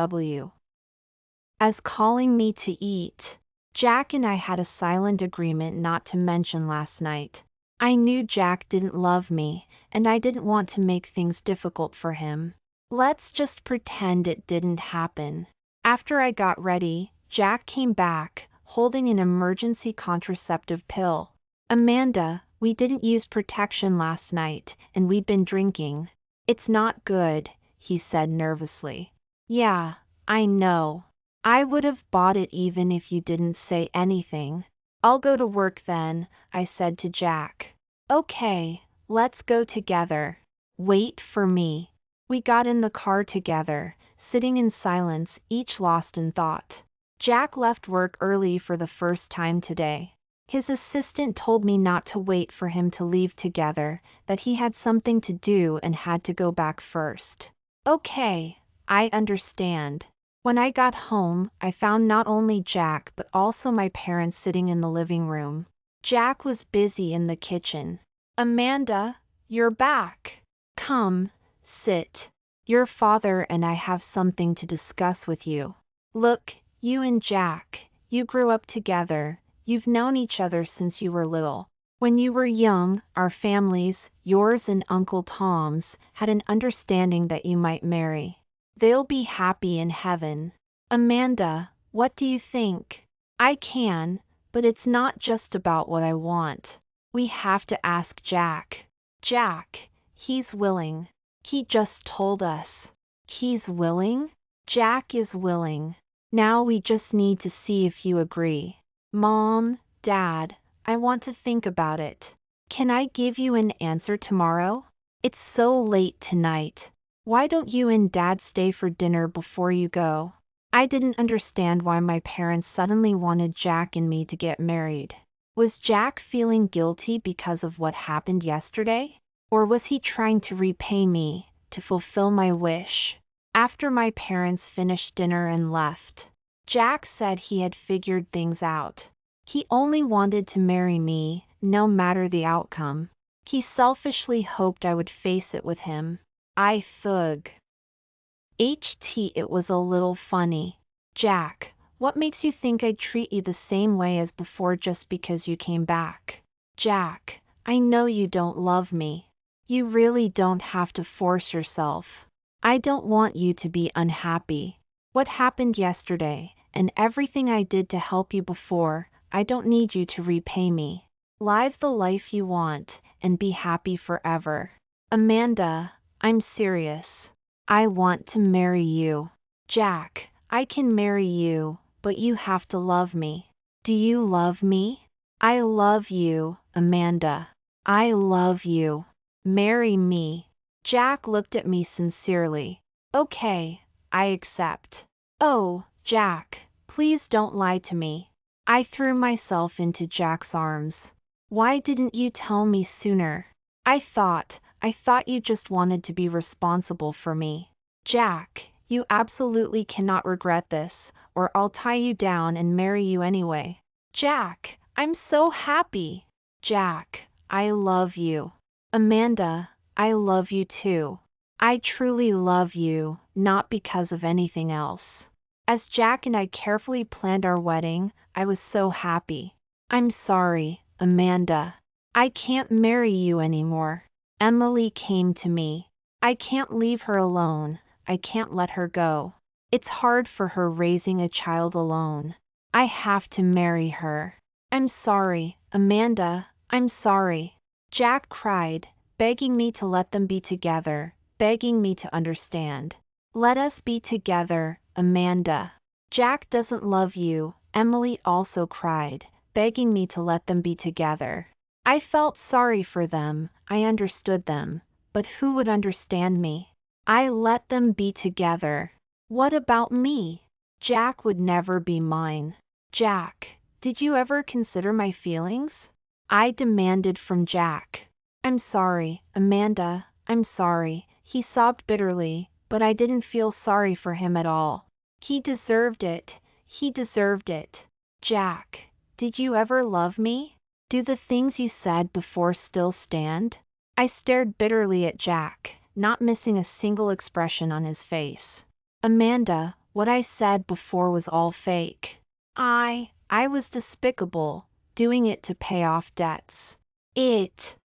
as calling me to eat. Jack and I had a silent agreement not to mention last night. I knew Jack didn't love me, and I didn't want to make things difficult for him. Let's just pretend it didn't happen. After I got ready, Jack came back, holding an emergency contraceptive pill. Amanda, we didn't use protection last night, and we'd been drinking. It's not good, he said nervously. Yeah, I know. I would have bought it even if you didn't say anything. I'll go to work then, I said to Jack. Okay, let's go together. Wait for me. We got in the car together, sitting in silence, each lost in thought. Jack left work early for the first time today. His assistant told me not to wait for him to leave together, that he had something to do and had to go back first. Okay, I understand. When I got home, I found not only Jack but also my parents sitting in the living room. Jack was busy in the kitchen. Amanda, you're back. Come, sit. Your father and I have something to discuss with you. Look, you and Jack, you grew up together, you've known each other since you were little. When you were young, our families, yours and Uncle Tom's, had an understanding that you might marry. They'll be happy in heaven. Amanda, what do you think? I can, but it's not just about what I want. We have to ask Jack. Jack, he's willing. He just told us. He's willing? Jack is willing. Now we just need to see if you agree. Mom, Dad, I want to think about it. Can I give you an answer tomorrow? It's so late tonight. Why don't you and Dad stay for dinner before you go? I didn't understand why my parents suddenly wanted Jack and me to get married. Was Jack feeling guilty because of what happened yesterday? Or was he trying to repay me, to fulfill my wish? After my parents finished dinner and left, Jack said he had figured things out. He only wanted to marry me, no matter the outcome. He selfishly hoped I would face it with him. I thug. It was a little funny. Jack, what makes you think I'd treat you the same way as before just because you came back? Jack, I know you don't love me. You really don't have to force yourself. I don't want you to be unhappy. What happened yesterday, and everything I did to help you before, I don't need you to repay me. Live the life you want, and be happy forever. Amanda, I'm serious. I want to marry you. Jack, I can marry you, but you have to love me. Do you love me? I love you, Amanda. I love you. Marry me. Jack looked at me sincerely. Okay, I accept. Oh, Jack, please don't lie to me. I threw myself into Jack's arms. Why didn't you tell me sooner? I thought you just wanted to be responsible for me. Jack, you absolutely cannot regret this, or I'll tie you down and marry you anyway. Jack, I'm so happy. Jack, I love you. Amanda, I love you too. I truly love you, not because of anything else. As Jack and I carefully planned our wedding, I was so happy. I'm sorry, Amanda. I can't marry you anymore. Emily came to me. I can't leave her alone. I can't let her go. It's hard for her raising a child alone. I have to marry her. I'm sorry, Amanda. I'm sorry. Jack cried, begging me to let them be together, begging me to understand. Let us be together, Amanda. Jack doesn't love you, Emily also cried, begging me to let them be together. I felt sorry for them, I understood them, but who would understand me? I let them be together. What about me? Jack would never be mine. Jack, did you ever consider my feelings? I demanded from Jack. I'm sorry, Amanda, I'm sorry, he sobbed bitterly, but I didn't feel sorry for him at all. He deserved it, he deserved it. Jack, did you ever love me? Do the things you said before still stand? I stared bitterly at Jack, not missing a single expression on his face. Amanda, what I said before was all fake. I was despicable, doing it to pay off debts. It's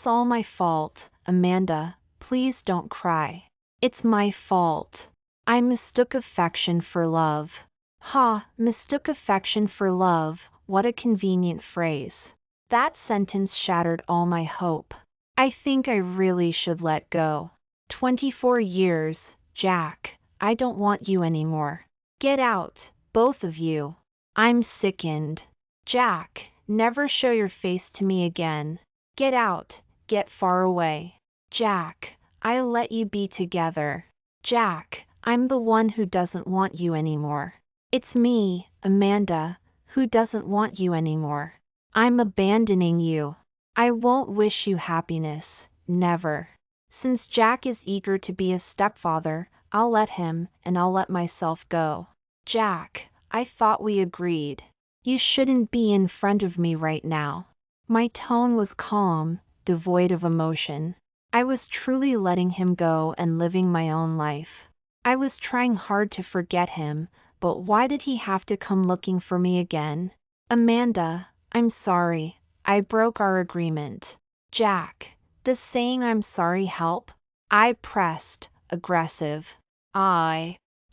all my fault, Amanda, please don't cry. It's my fault. I mistook affection for love. Ha, mistook affection for love, what a convenient phrase. That sentence shattered all my hope. I think I really should let go. 24 years, Jack, I don't want you anymore. Get out, both of you. I'm sickened. Jack, never show your face to me again. Get out, get far away. Jack, I'll let you be together. Jack, I'm the one who doesn't want you anymore. It's me, Amanda, who doesn't want you anymore. I'm abandoning you. I won't wish you happiness, never. Since Jack is eager to be a stepfather, I'll let him, and I'll let myself go. Jack, I thought we agreed. You shouldn't be in front of me right now. My tone was calm, devoid of emotion. I was truly letting him go and living my own life. I was trying hard to forget him, but why did he have to come looking for me again? Amanda, I'm sorry. I broke our agreement. Jack, does saying I'm sorry help? I pressed, aggressive.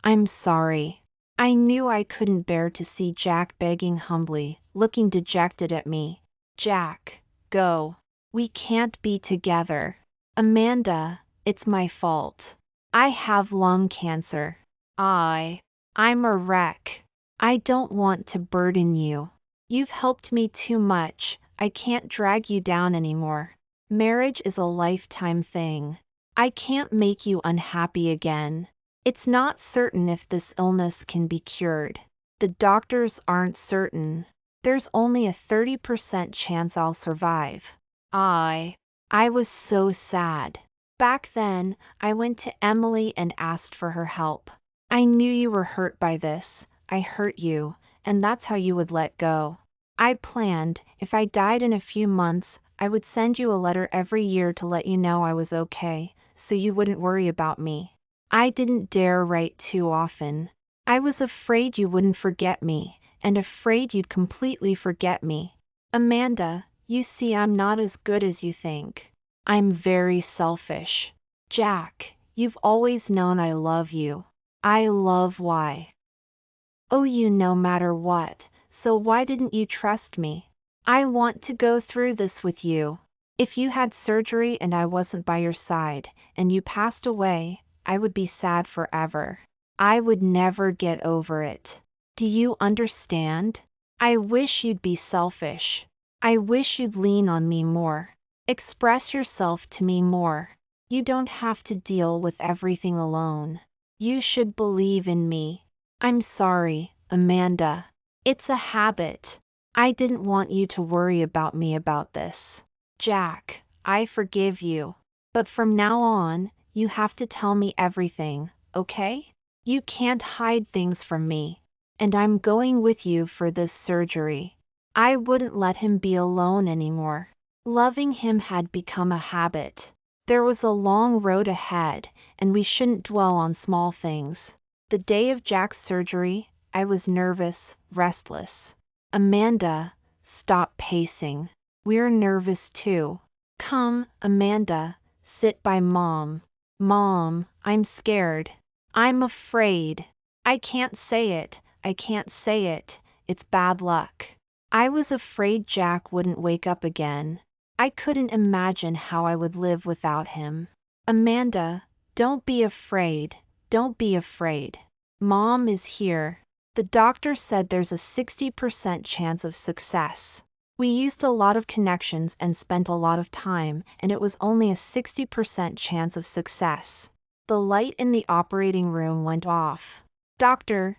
I'm sorry. I knew I couldn't bear to see Jack begging humbly, looking dejected at me. Jack, go. We can't be together. Amanda, it's my fault. I have lung cancer. I'm a wreck. I don't want to burden you. You've helped me too much. I can't drag you down anymore. Marriage is a lifetime thing. I can't make you unhappy again. It's not certain if this illness can be cured. The doctors aren't certain. There's only a 30% chance I'll survive. I was so sad. Back then, I went to Emily and asked for her help. I knew you were hurt by this. I hurt you, and that's how you would let go. I planned, if I died in a few months, I would send you a letter every year to let you know I was okay, so you wouldn't worry about me. I didn't dare write too often. I was afraid you wouldn't forget me, and afraid you'd completely forget me. Amanda, you see I'm not as good as you think. I'm very selfish. Jack, you've always known I love you. I love why. Oh, you no matter what, so why didn't you trust me? I want to go through this with you. If you had surgery and I wasn't by your side, and you passed away, I would be sad forever. I would never get over it. Do you understand? I wish you'd be selfish. I wish you'd lean on me more. Express yourself to me more. You don't have to deal with everything alone. You should believe in me. I'm sorry, Amanda. It's a habit. I didn't want you to worry about me about this. Jack, I forgive you. But from now on, you have to tell me everything, okay? You can't hide things from me. And I'm going with you for this surgery. I wouldn't let him be alone anymore. Loving him had become a habit. There was a long road ahead, and we shouldn't dwell on small things. The day of Jack's surgery, I was nervous, restless. Amanda, stop pacing. We're nervous too. Come, Amanda, sit by Mom. Mom, I'm scared. I'm afraid. I can't say it. I can't say it. It's bad luck. I was afraid Jack wouldn't wake up again. I couldn't imagine how I would live without him. Amanda, don't be afraid. Don't be afraid. Mom is here. The doctor said there's a 60% chance of success. We used a lot of connections and spent a lot of time, and it was only a 60% chance of success. The light in the operating room went off. Doctor,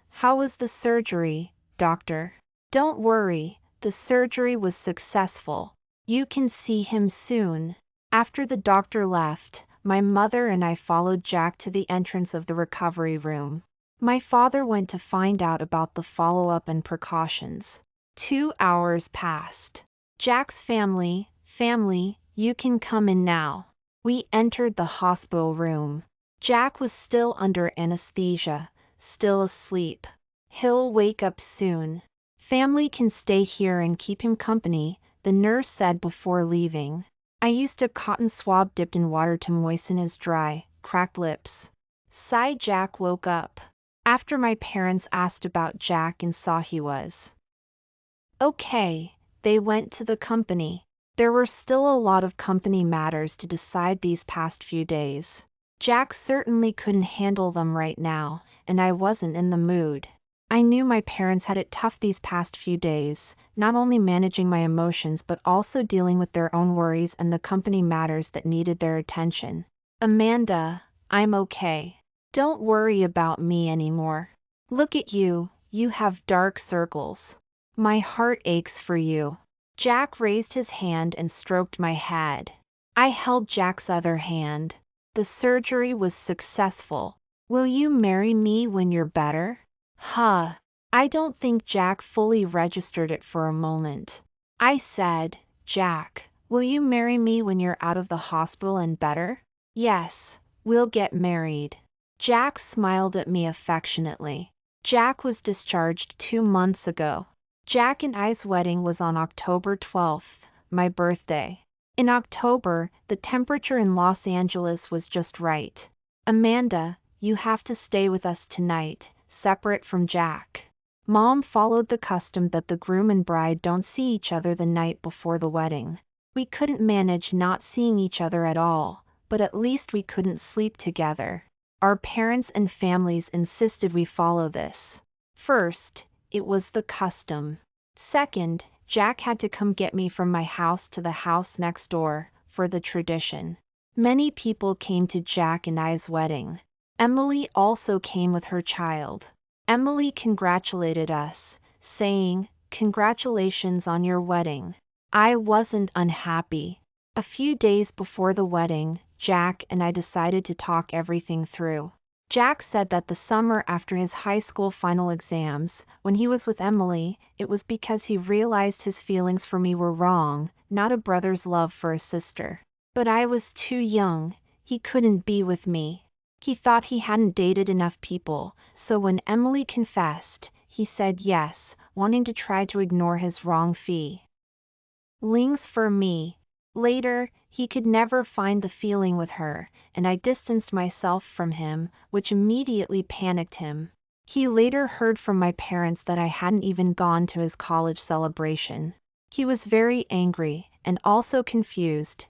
how was the surgery, doctor? Don't worry, the surgery was successful. You can see him soon. After the doctor left, my mother and I followed Jack to the entrance of the recovery room. My father went to find out about the follow-up and precautions. 2 hours passed. Jack's family, you can come in now. We entered the hospital room. Jack was still under anesthesia, still asleep. He'll wake up soon. Family can stay here and keep him company, the nurse said before leaving. I used a cotton swab dipped in water to moisten his dry, cracked lips. Sigh. Jack woke up. After my parents asked about Jack and saw he was okay, they went to the company. There were still a lot of company matters to decide these past few days. Jack certainly couldn't handle them right now, and I wasn't in the mood. I knew my parents had it tough these past few days, not only managing my emotions but also dealing with their own worries and the company matters that needed their attention. Amanda, I'm okay. Don't worry about me anymore. Look at you, you have dark circles. My heart aches for you. Jack raised his hand and stroked my head. I held Jack's other hand. The surgery was successful. Will you marry me when you're better? I don't think Jack fully registered it for a moment. I said, Jack, will you marry me when you're out of the hospital and better? Yes, we'll get married. Jack smiled at me affectionately. Jack was discharged 2 months ago. Jack and I's wedding was on October 12th, my birthday. In October, the temperature in Los Angeles was just right. Amanda, you have to stay with us tonight, separate from Jack. Mom followed the custom that the groom and bride don't see each other the night before the wedding. We couldn't manage not seeing each other at all, but at least we couldn't sleep together. Our parents and families insisted we follow this. First, it was the custom. Second, Jack had to come get me from my house to the house next door, for the tradition. Many people came to Jack and I's wedding. Emily also came with her child. Emily congratulated us, saying, "Congratulations on your wedding." I wasn't unhappy. A few days before the wedding, Jack and I decided to talk everything through. Jack said that the summer after his high school final exams, when he was with Emily, it was because he realized his feelings for me were wrong, not a brother's love for a sister. But I was too young, he couldn't be with me. He thought he hadn't dated enough people, so when Emily confessed, he said yes, wanting to try to ignore his wrong feelings for me. Later, he could never find the feeling with her, and I distanced myself from him, which immediately panicked him. He later heard from my parents that I hadn't even gone to his college celebration. He was very angry, and also confused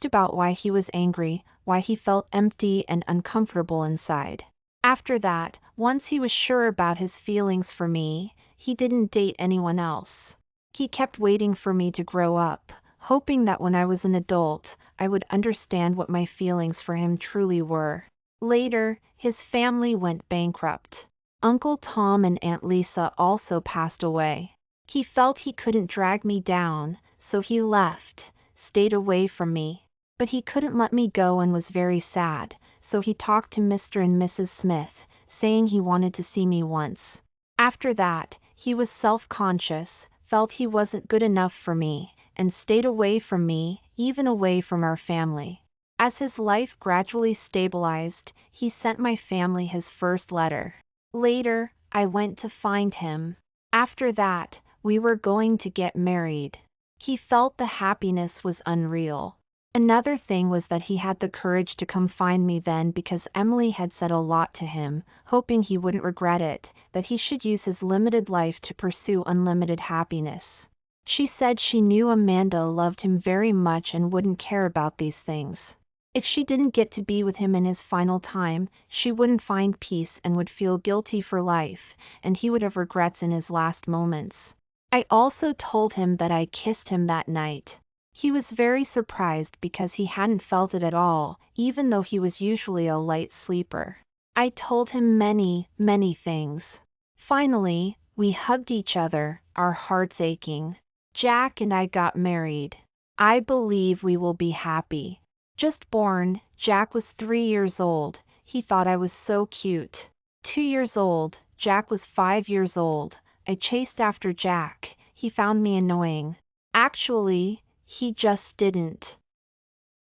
about why he was angry, why he felt empty and uncomfortable inside. After that, once he was sure about his feelings for me, he didn't date anyone else. He kept waiting for me to grow up, hoping that when I was an adult, I would understand what my feelings for him truly were. Later, his family went bankrupt. Uncle Tom and Aunt Lisa also passed away. He felt he couldn't drag me down, so he left, stayed away from me. But he couldn't let me go and was very sad, so he talked to Mr. and Mrs. Smith, saying he wanted to see me once. After that, he was self-conscious, felt he wasn't good enough for me, and stayed away from me, even away from our family. As his life gradually stabilized, he sent my family his first letter. Later, I went to find him. After that, we were going to get married. He felt the happiness was unreal. Another thing was that he had the courage to come find me then because Emily had said a lot to him, hoping he wouldn't regret it, that he should use his limited life to pursue unlimited happiness. She said she knew Amanda loved him very much and wouldn't care about these things. If she didn't get to be with him in his final time, she wouldn't find peace and would feel guilty for life, and he would have regrets in his last moments. I also told him that I kissed him that night. He was very surprised because he hadn't felt it at all, even though he was usually a light sleeper. I told him many, many things. Finally, we hugged each other, our hearts aching. Jack and I got married. I believe we will be happy. Just born, Jack was 3 years old. He thought I was so cute. 2 years old, Jack was 5 years old. I chased after Jack. He found me annoying. Actually, he just didn't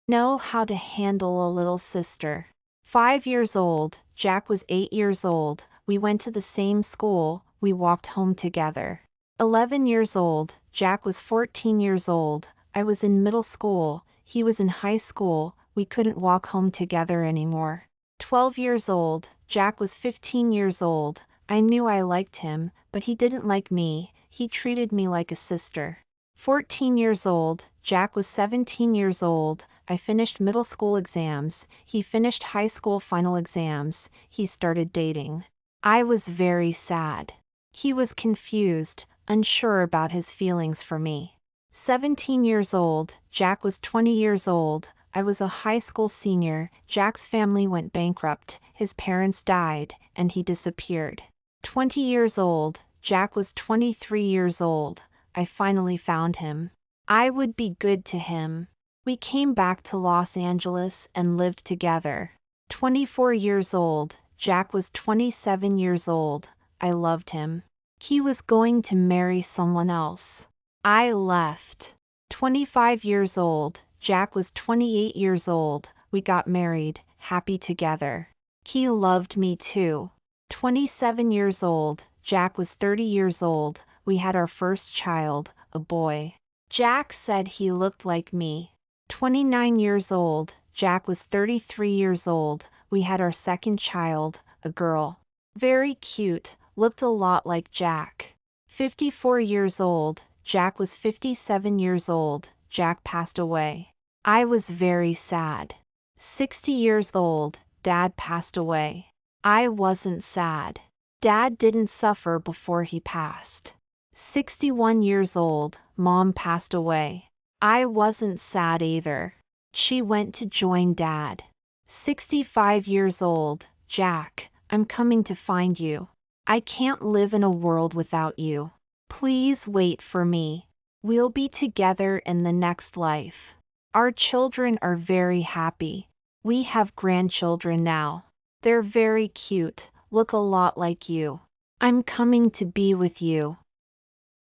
know how to handle a little sister. 5 years old, Jack was 8 years old. We went to the same school. We walked home together. 11 years old, Jack was 14 years old. I was in middle school. He was in high school. We couldn't walk home together anymore. 12 years old, Jack was 15 years old. I knew I liked him, but he didn't like me. He treated me like a sister. 14 years old, Jack was 17 years old. I finished middle school exams. He finished high school final exams. He started dating. I was very sad. He was confused, unsure about his feelings for me. 17 years old, Jack was 20 years old. I was a high school senior. Jack's family went bankrupt. His parents died, and he disappeared. 20 years old, Jack was 23 years old. I finally found him. I would be good to him. We came back to Los Angeles and lived together. 24 years old, Jack was 27 years old. I loved him. He was going to marry someone else. I left. 25 years old, Jack was 28 years old. We got married, happy together. He loved me too. 27 years old, Jack was 30 years old. We had our first child, a boy. Jack said he looked like me. 29 years old, Jack was 33 years old. We had our second child, a girl. Very cute, looked a lot like Jack. 54 years old, Jack was 57 years old. Jack passed away. I was very sad. 60 years old, Dad passed away. I wasn't sad. Dad didn't suffer before he passed. 61 years old, Mom passed away. I wasn't sad either. She went to join Dad. 65 years old, Jack, I'm coming to find you. I can't live in a world without you. Please wait for me. We'll be together in the next life. Our children are very happy. We have grandchildren now. They're very cute, look a lot like you. I'm coming to be with you.